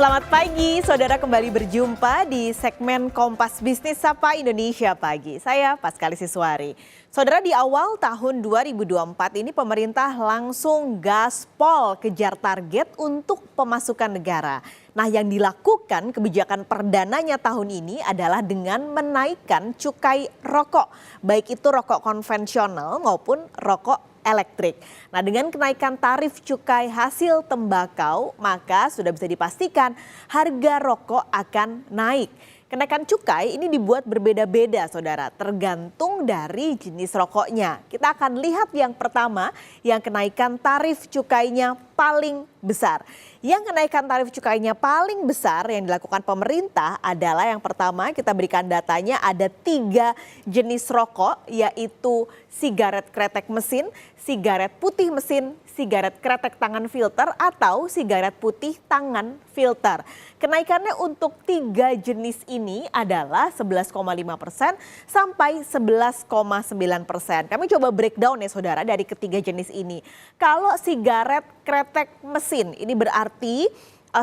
Selamat pagi, saudara, kembali berjumpa di segmen Kompas Bisnis Sapa Indonesia Pagi. Saya Paskali Siswari. Saudara, di awal tahun 2024 ini pemerintah langsung gaspol kejar target untuk pemasukan negara. Nah, yang dilakukan kebijakan perdananya tahun ini adalah dengan menaikkan cukai rokok, baik itu rokok konvensional maupun rokok elektrik. Nah, dengan kenaikan tarif cukai hasil tembakau, maka sudah bisa dipastikan harga rokok akan naik. Kenaikan cukai ini dibuat berbeda-beda, saudara, tergantung dari jenis rokoknya. Kita akan lihat yang pertama, yang kenaikan tarif cukainya paling besar. Yang kenaikan tarif cukainya paling besar yang dilakukan pemerintah adalah yang pertama, kita berikan datanya, ada 3 jenis rokok, yaitu sigaret kretek mesin, sigaret putih mesin, sigaret kretek tangan filter, atau sigaret putih tangan filter. Kenaikannya untuk 3 jenis ini adalah 11,5% sampai 11,9%. Kami coba breakdown ya, saudara, dari ketiga jenis ini. Kalau sigaret kretek mesin, ini berarti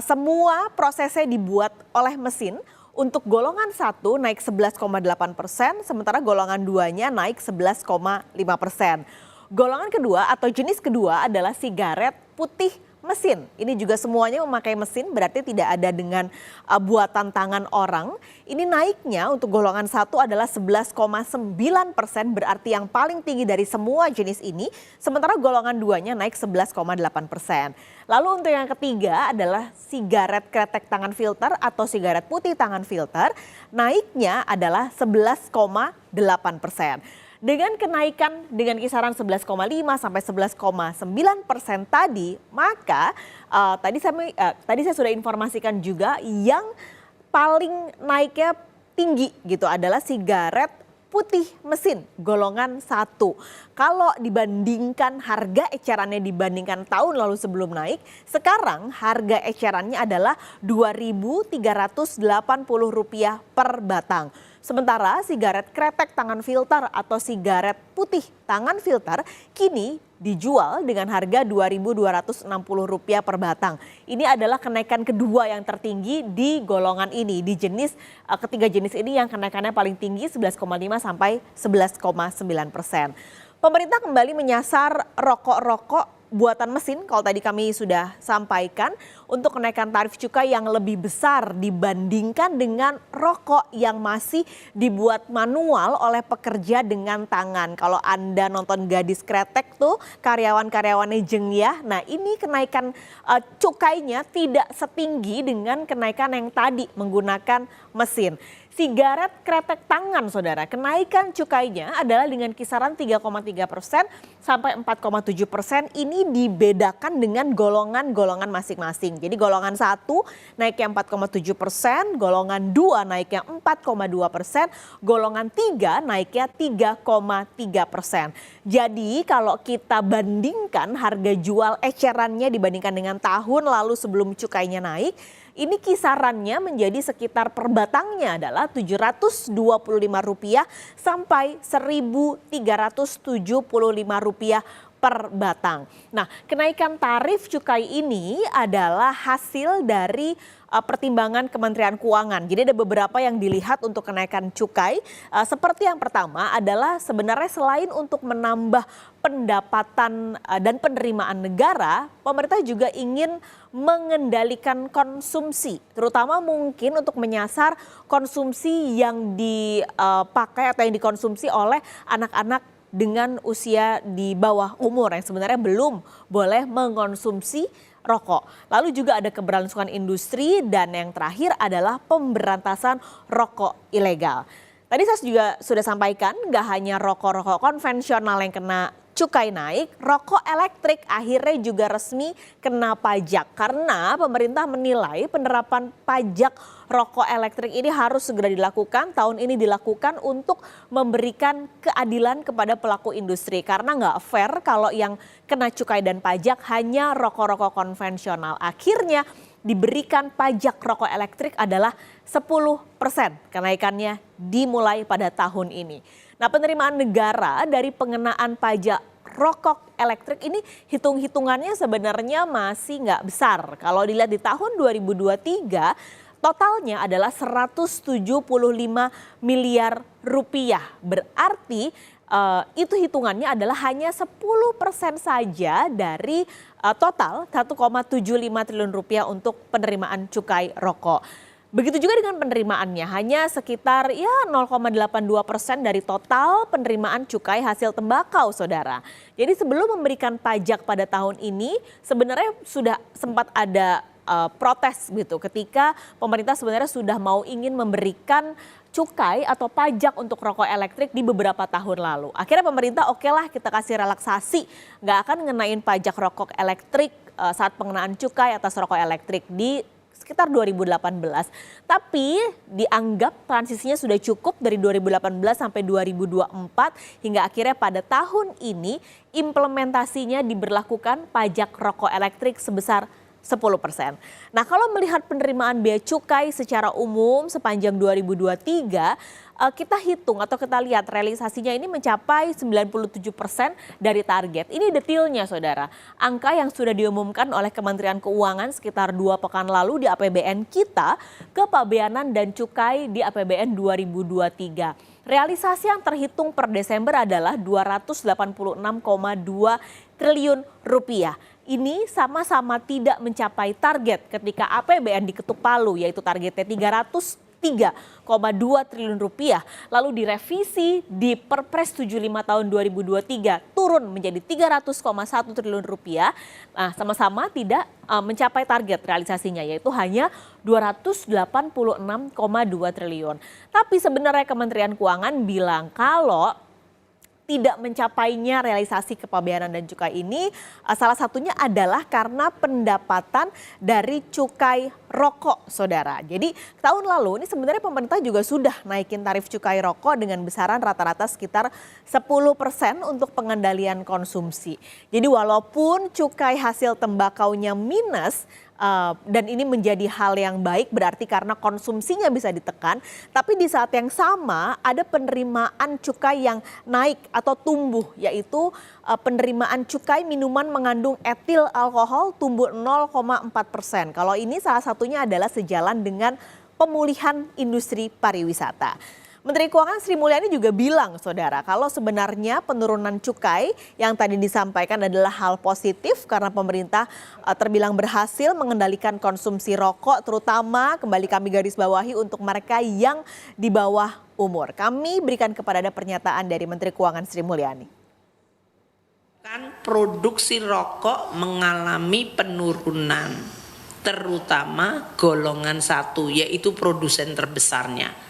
semua prosesnya dibuat oleh mesin. Untuk golongan 1 naik 11,8%, sementara golongan 2-nya naik 11,5%. Golongan kedua atau jenis kedua adalah sigaret putih mesin. Ini juga semuanya memakai mesin, berarti tidak ada dengan buatan tangan orang. Ini naiknya untuk golongan 1 adalah 11,9%, berarti yang paling tinggi dari semua jenis ini. Sementara golongan 2-nya naik 11,8%. Lalu untuk yang ketiga adalah sigaret kretek tangan filter atau sigaret putih tangan filter. Naiknya adalah 11,8%. Dengan kenaikan dengan kisaran 11,5 sampai 11,9% tadi, maka tadi saya sudah informasikan juga yang paling naiknya tinggi gitu adalah sigaret putih mesin golongan 1. Kalau dibandingkan harga ecerannya dibandingkan tahun lalu sebelum naik, sekarang harga ecerannya adalah Rp2.380 per batang. Sementara sigaret kretek tangan filter atau sigaret putih tangan filter kini dijual dengan harga Rp2.260 per batang. Ini adalah kenaikan kedua yang tertinggi di golongan ini. Di jenis ketiga jenis ini yang kenaikannya paling tinggi 11,5 sampai 11,9%. Pemerintah kembali menyasar rokok-rokok buatan mesin, kalau tadi kami sudah sampaikan, untuk kenaikan tarif cukai yang lebih besar dibandingkan dengan rokok yang masih dibuat manual oleh pekerja dengan tangan. Kalau Anda nonton Gadis Kretek tuh, karyawan-karyawannya jengyah. Nah, ini kenaikan cukainya tidak setinggi dengan kenaikan yang tadi menggunakan mesin. Sigaret kretek tangan, saudara, kenaikan cukainya adalah dengan kisaran 3,3% sampai 4,7%. Ini dibedakan dengan golongan-golongan masing-masing. Jadi golongan 1 naiknya 4,7%, golongan 2 naiknya 4,2%, golongan 3 naiknya 3,3%. Jadi kalau kita bandingkan harga jual ecerannya dibandingkan dengan tahun lalu sebelum cukainya naik, ini kisarannya menjadi sekitar per batangnya adalah Rp725 sampai Rp1.375 per batang. Nah, kenaikan tarif cukai ini adalah hasil dari pertimbangan Kementerian Keuangan. Jadi ada beberapa yang dilihat untuk kenaikan cukai. Seperti yang pertama adalah sebenarnya selain untuk menambah pendapatan dan penerimaan negara, pemerintah juga ingin mengendalikan konsumsi, terutama mungkin untuk menyasar konsumsi yang dipakai atau yang dikonsumsi oleh anak-anak dengan usia di bawah umur yang sebenarnya belum boleh mengkonsumsi rokok. Lalu juga ada keberlangsungan industri dan yang terakhir adalah pemberantasan rokok ilegal. Tadi saya juga sudah sampaikan gak hanya rokok-rokok konvensional yang kena cukai naik, rokok elektrik akhirnya juga resmi kena pajak karena pemerintah menilai penerapan pajak rokok elektrik ini harus segera dilakukan. Tahun ini dilakukan untuk memberikan keadilan kepada pelaku industri karena nggak fair kalau yang kena cukai dan pajak hanya rokok-rokok konvensional. Akhirnya diberikan pajak rokok elektrik adalah 10%. Kenaikannya dimulai pada tahun ini. Nah, penerimaan negara dari pengenaan pajak rokok elektrik ini hitung-hitungannya sebenarnya masih nggak besar. Kalau dilihat di tahun 2023 totalnya adalah 175 miliar rupiah. Berarti itu hitungannya adalah hanya 10% saja dari total 1,75 triliun rupiah untuk penerimaan cukai rokok. Begitu juga dengan penerimaannya, hanya sekitar 0,82% dari total penerimaan cukai hasil tembakau, saudara. Jadi sebelum memberikan pajak pada tahun ini, sebenarnya sudah sempat ada protes gitu ketika pemerintah sebenarnya sudah ingin memberikan cukai atau pajak untuk rokok elektrik di beberapa tahun lalu. Akhirnya pemerintah oke lah kita kasih relaksasi, nggak akan ngenain pajak rokok elektrik saat pengenaan cukai atas rokok elektrik di sekitar 2018. Tapi dianggap transisinya sudah cukup dari 2018 sampai 2024 hingga akhirnya pada tahun ini implementasinya diberlakukan pajak rokok elektrik sebesar 10%. Nah, kalau melihat penerimaan bea cukai secara umum sepanjang 2023, kita hitung atau kita lihat realisasinya ini mencapai 97% dari target. Ini detailnya, saudara. Angka yang sudah diumumkan oleh Kementerian Keuangan sekitar 2 pekan lalu di APBN kita, kepabeanan dan cukai di APBN 2023. Realisasi yang terhitung per Desember adalah 286,2 triliun rupiah. Ini sama-sama tidak mencapai target ketika APBN diketuk palu, yaitu targetnya 303,2 triliun rupiah. Lalu direvisi di Perpres 75 tahun 2023 turun menjadi 300,1 triliun rupiah. Nah, sama-sama tidak mencapai target realisasinya, yaitu hanya 286,2 triliun. Tapi sebenarnya Kementerian Keuangan bilang kalau tidak mencapainya realisasi kepabeanan dan cukai ini salah satunya adalah karena pendapatan dari cukai rokok, saudara. Jadi tahun lalu ini sebenarnya pemerintah juga sudah naikin tarif cukai rokok dengan besaran rata-rata sekitar 10% untuk pengendalian konsumsi. Jadi walaupun cukai hasil tembakaunya minus, dan ini menjadi hal yang baik berarti karena konsumsinya bisa ditekan, tapi di saat yang sama ada penerimaan cukai yang naik atau tumbuh, yaitu penerimaan cukai minuman mengandung etil alkohol tumbuh 0,4%. Kalau ini salah satunya adalah sejalan dengan pemulihan industri pariwisata. Menteri Keuangan Sri Mulyani juga bilang, saudara, kalau sebenarnya penurunan cukai yang tadi disampaikan adalah hal positif karena pemerintah terbilang berhasil mengendalikan konsumsi rokok, terutama kembali kami garis bawahi untuk mereka yang di bawah umur. Kami berikan kepada Anda pernyataan dari Menteri Keuangan Sri Mulyani. Produksi rokok mengalami penurunan, terutama golongan 1, yaitu produsen terbesarnya.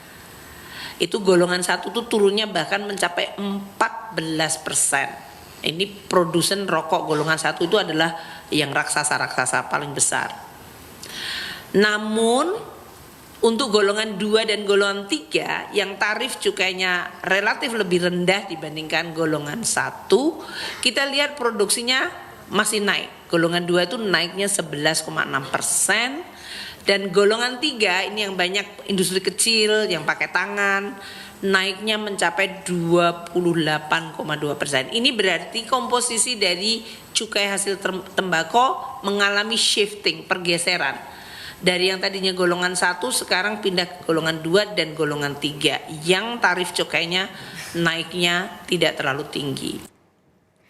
Itu golongan 1 tuh turunnya bahkan mencapai 14%. Ini produsen rokok golongan 1 itu adalah yang raksasa paling besar. Namun untuk golongan 2 dan golongan 3 yang tarif cukainya relatif lebih rendah dibandingkan golongan 1, kita lihat produksinya masih naik. Golongan 2 itu naiknya 11,6%. Dan golongan 3 ini yang banyak industri kecil yang pakai tangan, naiknya mencapai 28,2%. Ini berarti komposisi dari cukai hasil tembakau mengalami shifting, pergeseran. Dari yang tadinya golongan 1 sekarang pindah ke golongan 2 dan golongan 3 yang tarif cukainya naiknya tidak terlalu tinggi.